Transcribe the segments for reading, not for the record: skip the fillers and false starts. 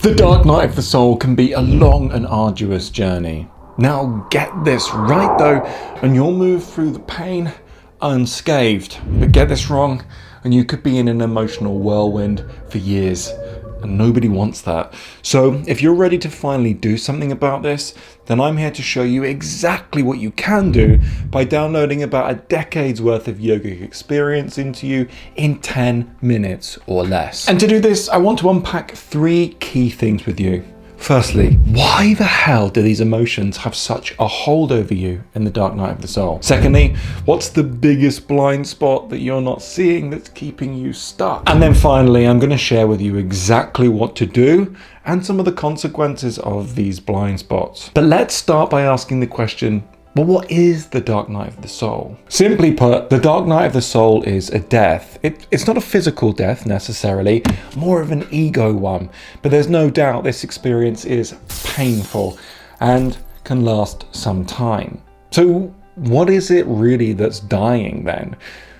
The dark night of the soul can be a long and arduous journey. Now get this right though, and you'll move through the pain unscathed. But get this wrong, and you could be in an emotional whirlwind for years. And nobody wants that. So if you're ready to finally do something about this, then I'm here to show you exactly what you can do by downloading about a decade's worth of yogic experience into you in 10 minutes or less. And to do this, I want to unpack 3 key things with you. Firstly, why the hell do these emotions have such a hold over you in the dark night of the soul? Secondly, what's the biggest blind spot that you're not seeing that's keeping you stuck? And then finally, I'm going to share with you exactly what to do and some of the consequences of these blind spots. But let's start by asking the question, well, what is the dark night of the soul? Simply put, the dark night of the soul is a death. It's not a physical death necessarily, more of an ego one. But there's no doubt this experience is painful and can last some time. So what is it really that's dying then?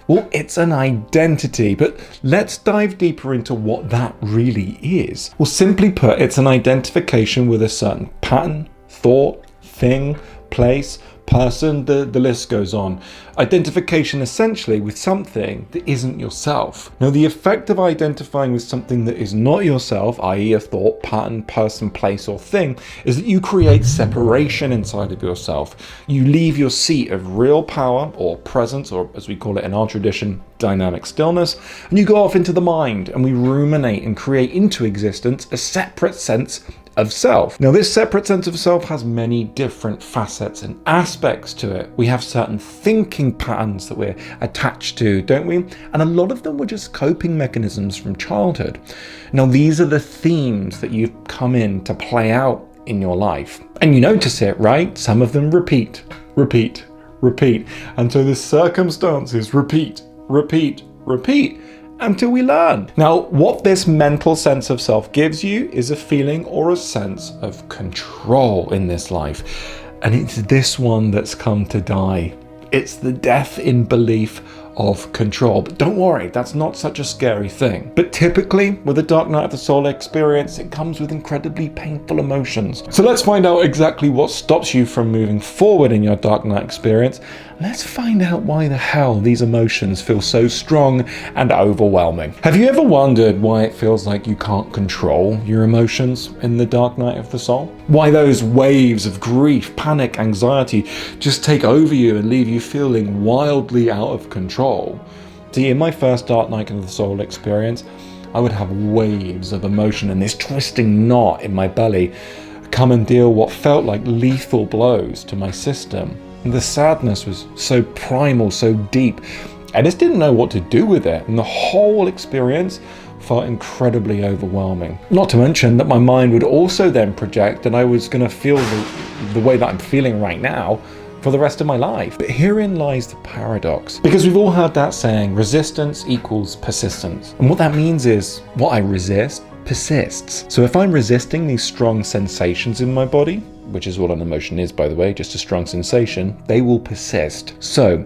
Well, it's an identity, but let's dive deeper into what that really is. Well, simply put, it's an identification with a certain pattern, thought, thing, place, person, the list goes on. Identification essentially with something that isn't yourself. Now, the effect of identifying with something that is not yourself, i.e. a thought, pattern, person, place, or thing, is that you create separation inside of yourself. You leave your seat of real power or presence, or as we call it in our tradition, dynamic stillness, and you go off into the mind, and we ruminate and create into existence a separate sense of self. Now, this separate sense of self has many different facets and aspects to it. We have certain thinking patterns that we're attached to, don't we? And a lot of them were just coping mechanisms from childhood. Now, these are the themes that you've come in to play out in your life. And you notice it, right? Some of them repeat, repeat, repeat. And so the circumstances repeat, repeat, repeat, until we learn. Now, what this mental sense of self gives you is a feeling or a sense of control in this life. And it's this one that's come to die. It's the death in belief of control. But don't worry, that's not such a scary thing. But typically, with a dark night of the soul experience, it comes with incredibly painful emotions. So let's find out exactly what stops you from moving forward in your dark night experience. Let's find out why the hell these emotions feel so strong and overwhelming. Have you ever wondered why it feels like you can't control your emotions in the dark night of the soul? Why those waves of grief, panic, anxiety just take over you and leave you feeling wildly out of control? See, in my first dark night of the soul experience, I would have waves of emotion and this twisting knot in my belly come and deal what felt like lethal blows to my system. And the sadness was so primal, so deep. I just didn't know what to do with it. And the whole experience felt incredibly overwhelming. Not to mention that my mind would also then project that I was going to feel the way that I'm feeling right now for the rest of my life. But herein lies the paradox. Because we've all heard that saying, resistance equals persistence. And what that means is what I resist persists. So if I'm resisting these strong sensations in my body, which is what an emotion is, by the way, just a strong sensation, they will persist. So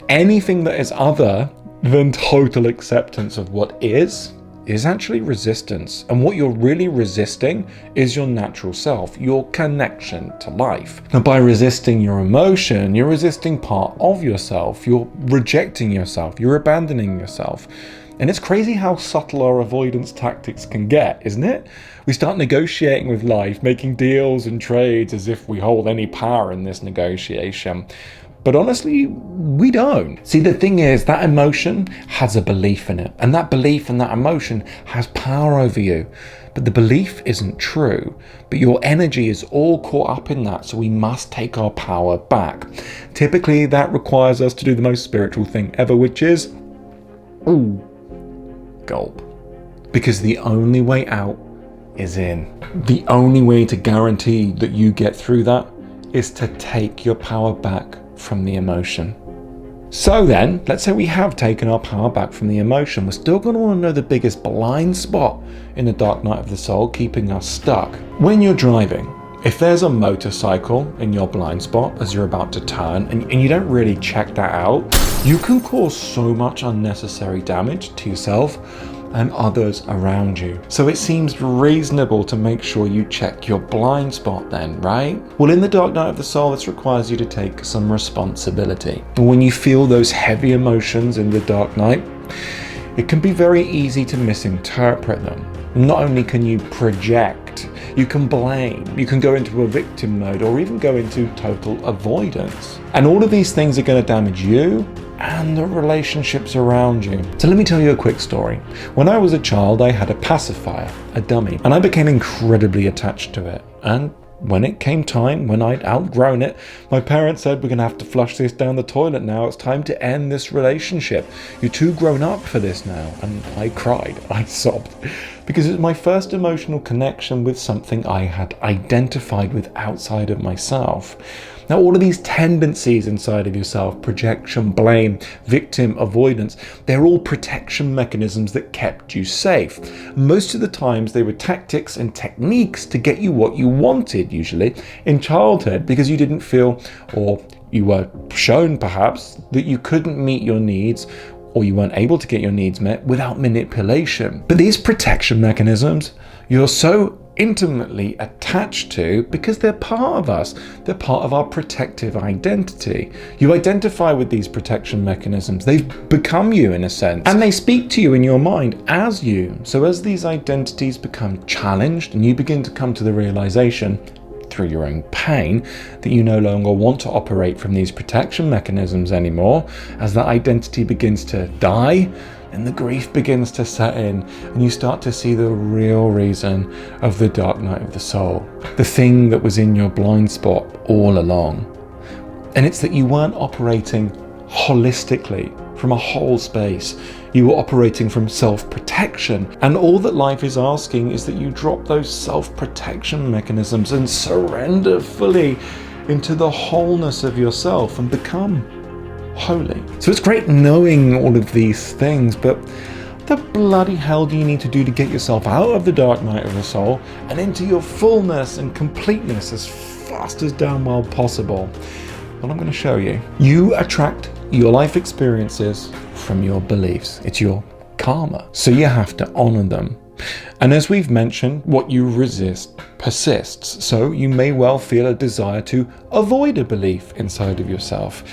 anything that is other than total acceptance of what is actually resistance. And what you're really resisting is your natural self, your connection to life. Now, by resisting your emotion, you're resisting part of yourself, you're rejecting yourself, you're abandoning yourself. And it's crazy how subtle our avoidance tactics can get, isn't it? We start negotiating with life, making deals and trades as if we hold any power in this negotiation. But honestly, we don't. See, the thing is, that emotion has a belief in it, and that belief and that emotion has power over you. But the belief isn't true, but your energy is all caught up in that, so we must take our power back. Typically, that requires us to do the most spiritual thing ever, which is, gulp. Because the only way out is in. The only way to guarantee that you get through that is to take your power back from the emotion. So then, let's say we have taken our power back from the emotion. We're still going to want to know the biggest blind spot in the dark night of the soul keeping us stuck. When you're driving, if there's a motorcycle in your blind spot as you're about to turn and you don't really check that out, you can cause so much unnecessary damage to yourself and others around you. So it seems reasonable to make sure you check your blind spot then, right? Well, in the dark night of the soul, this requires you to take some responsibility. When you feel those heavy emotions in the dark night, it can be very easy to misinterpret them. Not only can you project, you can blame, you can go into a victim mode, or even go into total avoidance. And all of these things are going to damage you and the relationships around you. So let me tell you a quick story. When I was a child, I had a pacifier, a dummy, and I became incredibly attached to it. And when it came time, when I'd outgrown it, my parents said, we're going to have to flush this down the toilet now. It's time to end this relationship. You're too grown up for this now. And I cried, I sobbed, because it was my first emotional connection with something I had identified with outside of myself. Now, all of these tendencies inside of yourself, projection, blame, victim, avoidance, they're all protection mechanisms that kept you safe. Most of the times they were tactics and techniques to get you what you wanted, usually in childhood, because you didn't feel, or you were shown perhaps, that you couldn't meet your needs, or you weren't able to get your needs met without manipulation. But these protection mechanisms, you're so intimately attached to because they're part of us. They're part of our protective identity. You identify with these protection mechanisms. They've become you in a sense, and they speak to you in your mind as you. So as these identities become challenged and you begin to come to the realization through your own pain that you no longer want to operate from these protection mechanisms anymore, as that identity begins to die, and the grief begins to set in, and you start to see the real reason of the dark night of the soul, the thing that was in your blind spot all along. And it's that you weren't operating holistically from a whole space. You were operating from self-protection, and all that life is asking is that you drop those self-protection mechanisms and surrender fully into the wholeness of yourself and become holy. So it's great knowing all of these things, but what the bloody hell do you need to do to get yourself out of the dark night of the soul and into your fullness and completeness as fast as damn well possible? Well, I'm going to show you. You attract your life experiences from your beliefs. It's your karma. So you have to honor them. And as we've mentioned, what you resist persists. So you may well feel a desire to avoid a belief inside of yourself,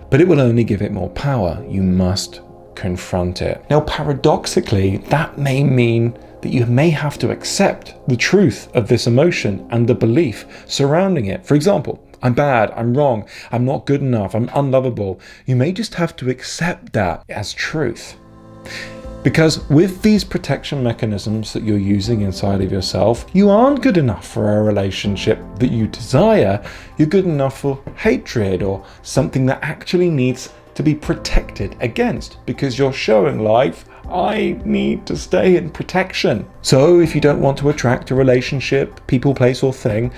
but it will only give it more power. You must confront it. Now, paradoxically, that may mean that you may have to accept the truth of this emotion and the belief surrounding it. For example, I'm bad, I'm wrong, I'm not good enough, I'm unlovable. You may just have to accept that as truth. Because with these protection mechanisms that you're using inside of yourself, you aren't good enough for a relationship that you desire. You're good enough for hatred or something that actually needs to be protected against, because you're showing life, I need to stay in protection. So if you don't want to attract a relationship, people, place, or thing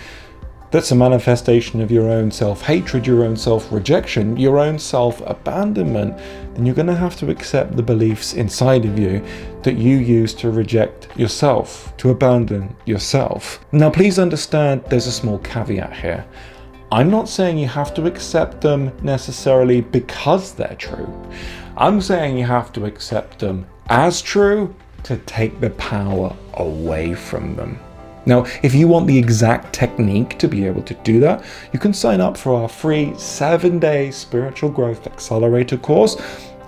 that's a manifestation of your own self-hatred, your own self-rejection, your own self-abandonment, then you're going to have to accept the beliefs inside of you that you use to reject yourself, to abandon yourself. Now, please understand there's a small caveat here. I'm not saying you have to accept them necessarily because they're true. I'm saying you have to accept them as true to take the power away from them. Now, if you want the exact technique to be able to do that, you can sign up for our free 7-day Spiritual Growth Accelerator course,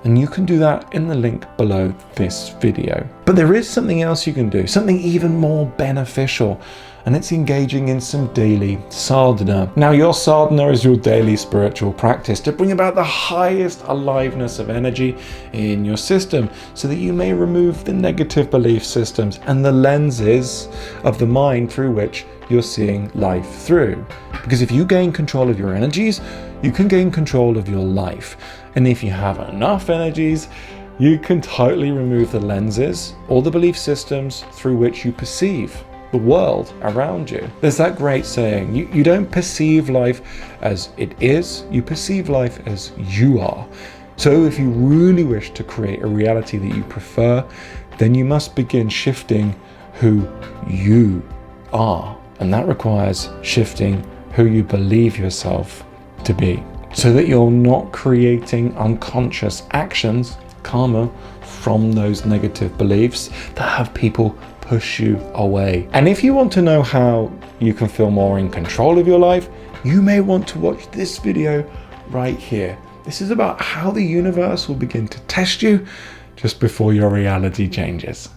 and you can do that in the link below this video. But there is something else you can do, something even more beneficial, and it's engaging in some daily sadhana. Now, your sadhana is your daily spiritual practice to bring about the highest aliveness of energy in your system so that you may remove the negative belief systems and the lenses of the mind through which you're seeing life through. Because if you gain control of your energies, you can gain control of your life. And if you have enough energies, you can totally remove the lenses or the belief systems through which you perceive the world around you. There's that great saying, you don't perceive life as it is, you perceive life as you are. So if you really wish to create a reality that you prefer, then you must begin shifting who you are. And that requires shifting who you believe yourself to be, so that you're not creating unconscious actions, karma, from those negative beliefs that have people push you away. And if you want to know how you can feel more in control of your life, you may want to watch this video right here. This is about how the universe will begin to test you just before your reality changes.